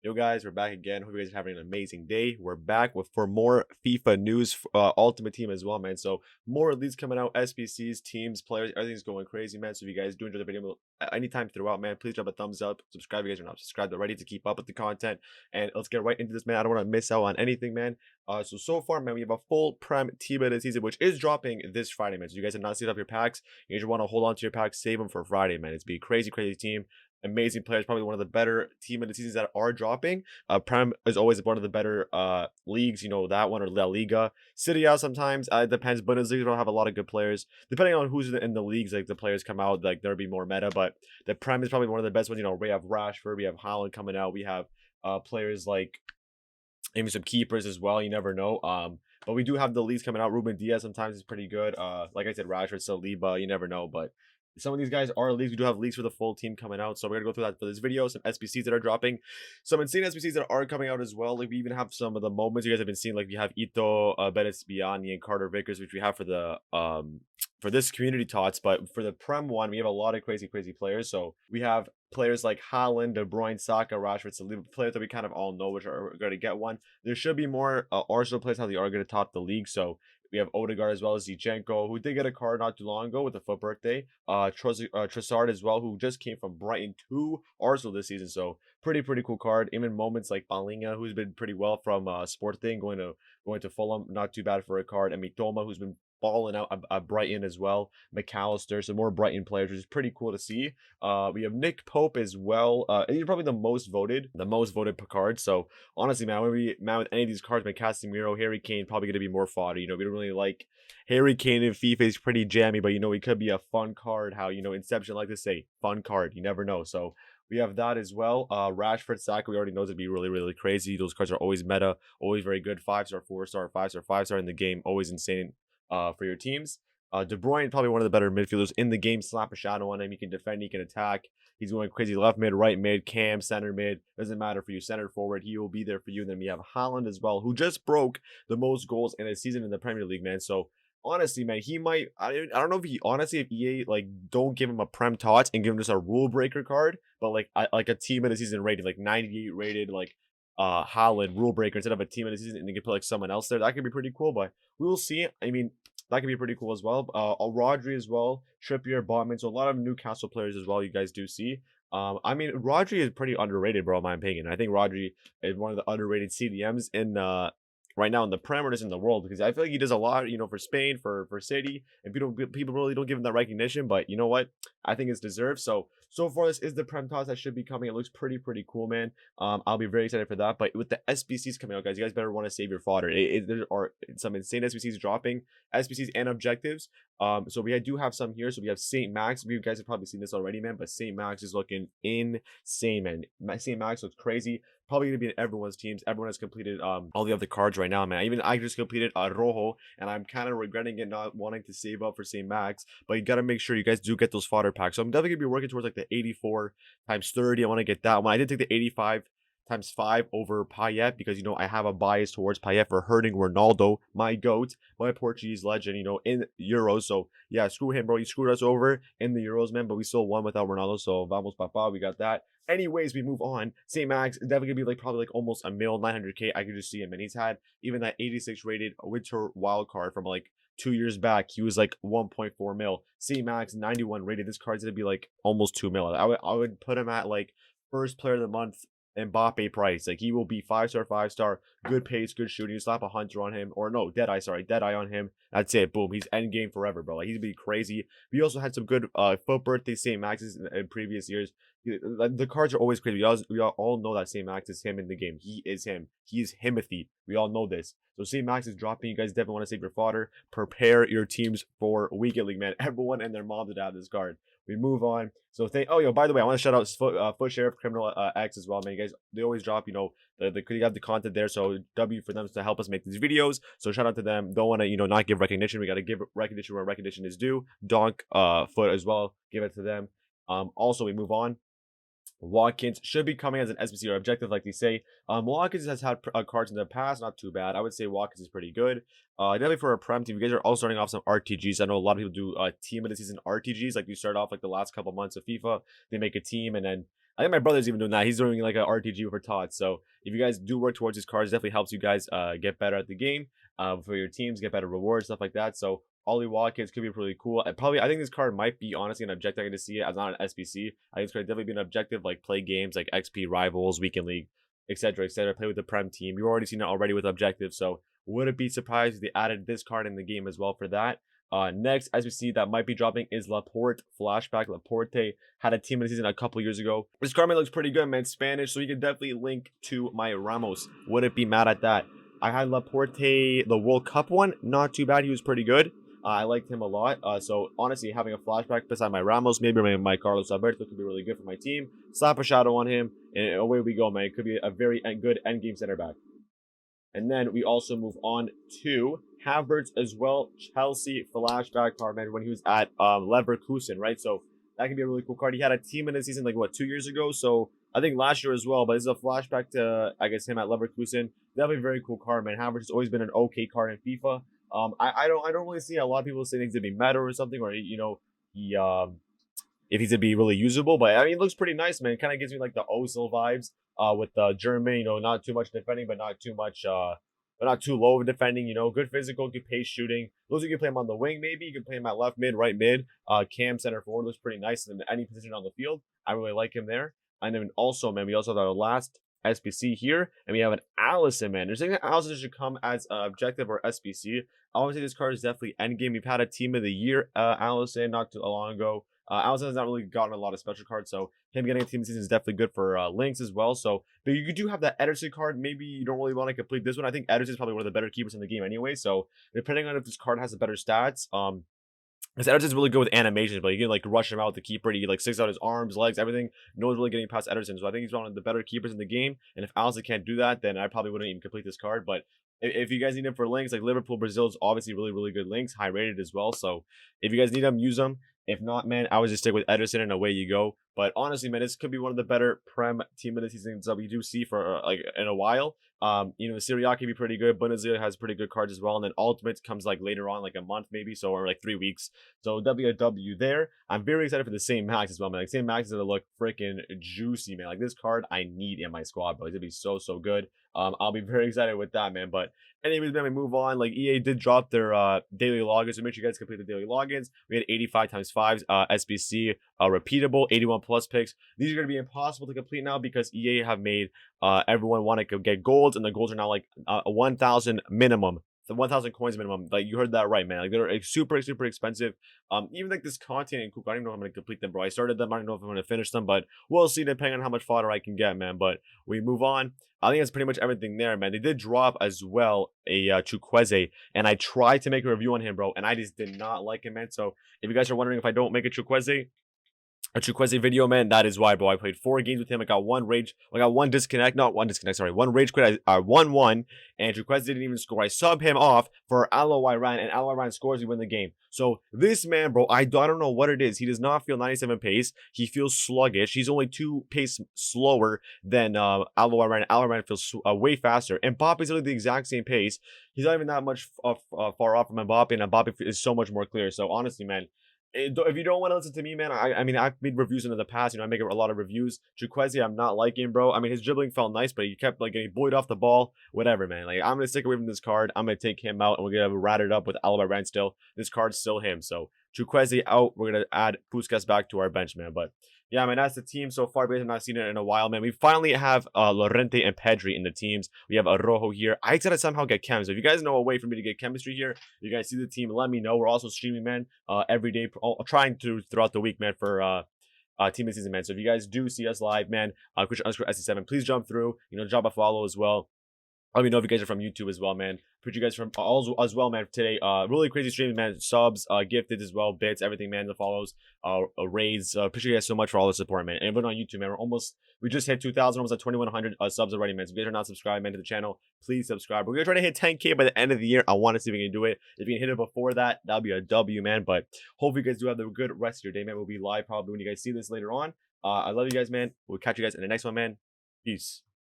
Yo guys, we're back again. Hope you guys are having an amazing day. We're back for more FIFA news, Ultimate Team as well, man. So more leagues coming out, SBCs, teams, players, everything's going crazy, man. So if you guys do enjoy the video anytime throughout, man, please drop a thumbs up, subscribe if you guys are not subscribed already to keep up with the content. And let's get right into this, man. I don't want to miss out on anything, man. So far, man, we have a full Prem team of the season, which is dropping this Friday, man. So you guys have not saved up your packs. You guys want to hold on to your packs, save them for Friday, man. It's be a crazy, crazy team. Amazing players, probably one of the better team of the seasons that are dropping. Prem is always one of the better leagues, you know, that one or La Liga. City out sometimes. It depends. Bundesliga don't have a lot of good players. Depending on who's in the leagues, like the players come out, like there'll be more meta. But the Prem is probably one of the best ones. You know, we have Rashford, we have Haaland coming out, we have players like maybe some keepers as well. You never know. But we do have the leagues coming out. Ruben Diaz sometimes is pretty good. Like I said, Rashford, Saliba, you never know. But some of these guys are leagues. We do have leagues for the full team coming out. So we're gonna go through that for this video. Some SBCs that are dropping. Some insane SBCs that are coming out as well. Like we even have some of the moments you guys have been seeing. Like we have Ito, Benes Biani, and Carter Vickers, which we have for the for this community tots. But for the Prem one, we have a lot of crazy players. So we have players like Haaland, De Bruyne, Saka, Rashford, Saliba, players that we kind of all know which are going to get one. There should be more Arsenal players how they are going to top the league. So we have Odegaard as well as Zinchenko, who did get a card not too long ago with a foot birthday. Trossard as well, who just came from Brighton to Arsenal this season. So pretty cool card. Even moments like Balinga, who's been pretty well from Sporting, going to Fulham, not too bad for a card. And Mitoma, who's been balling out at Brighton as well. McAllister, some more Brighton players, which is pretty cool to see. We have Nick Pope as well. He's probably the most voted card. So honestly, man, with any of these cards, man, Casemiro, Harry Kane, probably gonna be more fodder. You know, we don't really like Harry Kane in FIFA. Is pretty jammy, but you know, he could be a fun card. How you know Inception like to say, fun card. You never know. So we have that as well. Rashford, Saka, we already know it'd be really crazy. Those cards are always meta, always very good. 5-star, 4-star, 5-star, 5-star in the game, always insane. For your teams. De Bruyne, probably one of the better midfielders in the game. Slap a shadow on him. He can defend, he can attack. He's going crazy left mid, right mid, cam, center mid. Doesn't matter for you. Center forward, he will be there for you. And then we have Haaland as well, who just broke the most goals in a season in the Premier League, man. So honestly, man, he might. I don't know if he honestly, if EA like don't give him a Prem Tots and give him just a rule breaker card, but like a team of the season rated, like 98 rated, like Haaland rule breaker instead of a team of the season, and they can put like someone else there. That could be pretty cool, but we will see. I mean, that could be pretty cool as well. Rodri as well, Trippier, Botman, so a lot of Newcastle players as well. You guys do see. I mean, Rodri is pretty underrated, bro. In my opinion, I think Rodri is one of the underrated CDMs in right now in the parameters in the world, because I feel like he does a lot, you know, for Spain, for City, and people really don't give him that recognition. But you know what? I think it's deserved. So far, this is the Prem Toss that should be coming. It looks pretty cool, man. I'll be very excited for that. But with the SBCs coming out, guys, you guys better want to save your fodder. There are some insane SBCs dropping, SBCs and objectives. So we do have some here. So we have St. Max. You guys have probably seen this already, man. But St. Max is looking insane, man. St. Max looks crazy. Probably gonna be in everyone's teams. Everyone has completed all the other cards right now, man. Even I just completed Rojo, and I'm kind of regretting it, not wanting to save up for St. Max. But you gotta make sure you guys do get those fodder packs. So I'm definitely gonna be working towards like the 84 times 30. I want to get that one. I did take the 85 times 5 over Payet because, you know, I have a bias towards Payet for hurting Ronaldo, my GOAT, my Portuguese legend, you know, in Euros. So yeah, screw him, bro. He screwed us over in the Euros, man, but we still won without Ronaldo. So vamos, papa, we got that. Anyways, we move on. St. Max is definitely gonna be like probably like almost a mil, 900k. I could just see him, and he's had even that 86 rated winter wild card from like 2 years back. He was like 1.4 mil. St. Max 91 rated. This card's gonna be like almost 2 mil. I would put him at like first player of the month Mbappe price. Like he will be 5-star, good pace, good shooting. You slap a hunter on him, or no, Deadeye on him. That's it. Boom. He's end game forever, bro. Like he's be crazy. We also had some good foot birthday St. Maxes in previous years. The cards are always crazy. We all know that St. Max is him in the game. He is him. He is Himothy. We all know this. So St. Max is dropping. You guys definitely want to save your fodder. Prepare your teams for Weekend League, man. Everyone and their mom did have this card. We move on. So by the way, I want to shout out Foot Sheriff Criminal X as well, man. You guys, they always drop, you know, they have the content there. So W for them to help us make these videos. So shout out to them. Don't want to, you know, not give recognition. We got to give recognition where recognition is due. Donk Foot as well. Give it to them. Also, we move on. Watkins should be coming as an SBC or objective, like they say. Watkins has had cards in the past, not too bad. I would say Watkins is pretty good. Definitely for a Prem team, you guys are all starting off some RTGs. I know a lot of people do team of the season RTGs. Like you start off like the last couple months of FIFA, they make a team, and then I think my brother's even doing that. He's doing like a RTG for tots. So if you guys do work towards these cards, definitely helps you guys get better at the game, for your teams, get better rewards, stuff like that. So Ollie Watkins could be pretty cool. I think this card might be honestly an objective. I get to see it as not an SBC. I think it's going to definitely be an objective, like play games like XP Rivals, Weekend League, etc., etc. Play with the Prem team. You've already seen it already with objectives, so wouldn't be surprised if they added this card in the game as well for that. Next, as we see, that might be dropping is Laporte flashback. Laporte had a team in the season a couple years ago. This card looks pretty good, man. Spanish, so you can definitely link to my Ramos. Wouldn't be mad at that. I had Laporte, the World Cup one, not too bad. He was pretty good. I liked him a lot. So honestly, having a flashback beside my Ramos, maybe my Carlos Alberto could be really good for my team. Slap a shadow on him, and away we go, man. It could be a very good endgame center back. And then we also move on to Havertz as well. Chelsea flashback card, man, when he was at Leverkusen, right? So that can be a really cool card. He had a team in the season, like, what, 2 years ago? So I think last year as well. But this is a flashback to, I guess, him at Leverkusen. Definitely a very cool card, man. Havertz has always been an okay card in FIFA. I don't really see a lot of people say things to be meta or something, or, you know, he if he's to be really usable. But I mean, it looks pretty nice, man. It kind of gives me like the Ozil vibes, with German, you know, not too much defending, but not too much, but not too low of defending, you know, good physical, good pace shooting. Those you can play him on the wing, maybe. You can play him at left mid, right mid, cam, center forward. Looks pretty nice in any position on the field. I really like him there. And then also, man, we also have our last SBC here, and we have an Allison, man. They're saying that Allison should come as an objective or SBC. Obviously, this card is definitely endgame. We've had a team of the year, Allison, not too long ago. Allison has not really gotten a lot of special cards, so him getting a team season is definitely good for links as well. So, but you do have that Ederson card. Maybe you don't really want to complete this one. I think Ederson is probably one of the better keepers in the game anyway. So, depending on if this card has the better stats, because Ederson's really good with animations, but you can like rush him out the keeper. He like sticks out his arms, legs, everything. No one's really getting past Ederson, so I think he's one of the better keepers in the game. And if Allison can't do that, then I probably wouldn't even complete this card. But if you guys need him for links, like Liverpool, Brazil is obviously really good links, high rated as well. So if you guys need them, use them. If not, man, I would just stick with Ederson and away you go. But honestly, man, this could be one of the better Prem team of the seasons that we do see for like in a while. You know, Serie A can be pretty good. Bundesliga has pretty good cards as well. And then Ultimate comes like later on, like a month maybe, so or like 3 weeks. So W there. I'm very excited for the St. Max as well, man. Like St. Max is gonna look freaking juicy, man. Like this card I need in my squad, bro. It's gonna be so good. I'll be very excited with that, man. But anyways, man, we move on. Like EA did drop their daily logins, so make sure you guys complete the daily logins. We had 85 times 5s, SBC, repeatable, 81 plus picks. These are gonna be impossible to complete now because EA have made everyone want to get golds, and the golds are now like 1,000 minimum. The 1,000 coins minimum. Like you heard that right, man. Like they're like, super expensive. Even like this content and Cook, I don't even know if I'm gonna complete them, bro. I started them. I don't know if I'm gonna finish them, but we'll see depending on how much fodder I can get, man. But we move on. I think that's pretty much everything there, man. They did drop as well a Chukwueze, and I tried to make a review on him, bro, and I just did not like him, man. So if you guys are wondering if I don't make a Chukwueze video, man, that is why, bro. I played 4 games with him. I got one rage quit. One rage quit. I won one, and Chukwueze didn't even score. I sub him off for Alo Iran, and Alo Iran scores. We win the game. So this man, bro, I don't know what it is. He does not feel 97 pace. He feels sluggish. He's only 2 pace slower than Alo Iran. Alo Iran feels way faster. And Mbappe is literally the exact same pace. He's not even that much far off from Mbappe, and Mbappe is so much more clear. So honestly, man, if you don't want to listen to me, man, I mean, I've made reviews in the past. You know, I make a lot of reviews. Chukwueze, I'm not liking, bro. I mean, his dribbling felt nice, but he kept like getting bullied off the ball. Whatever, man. Like, I'm gonna stick away from this card. I'm gonna take him out, and we're gonna rat it up with Alaba Rand still. This card's still him. So Chukwueze out. We're gonna add Puskas back to our bench, man. But yeah, man, that's the team so far. We have not seen it in a while, man. We finally have Lorente and Pedri in the teams. We have Rojo here. I gotta somehow get chem. So if you guys know a way for me to get chemistry here, you guys see the team, let me know. We're also streaming, man, every day, trying to throughout the week, man, for team of the season, man. So if you guys do see us live, man, Christian_SC7, please jump through. You know, drop a follow as well. Let me know if you guys are from YouTube as well, man. Appreciate you guys from as well, man, today. Really crazy streaming, man. Subs, gifted as well, bits, everything, man. The follows, raids. Appreciate you guys so much for all the support, man. And everyone on YouTube, man. We just hit 2,000, almost at 2,100 subs already, man. So if you guys are not subscribed, man, to the channel, please subscribe. We're gonna try to hit 10K by the end of the year. I want to see if we can do it. If you can hit it before that, that'll be a W, man. But hopefully you guys do have a good rest of your day, man. We'll be live probably when you guys see this later on. I love you guys, man. We'll catch you guys in the next one, man. Peace.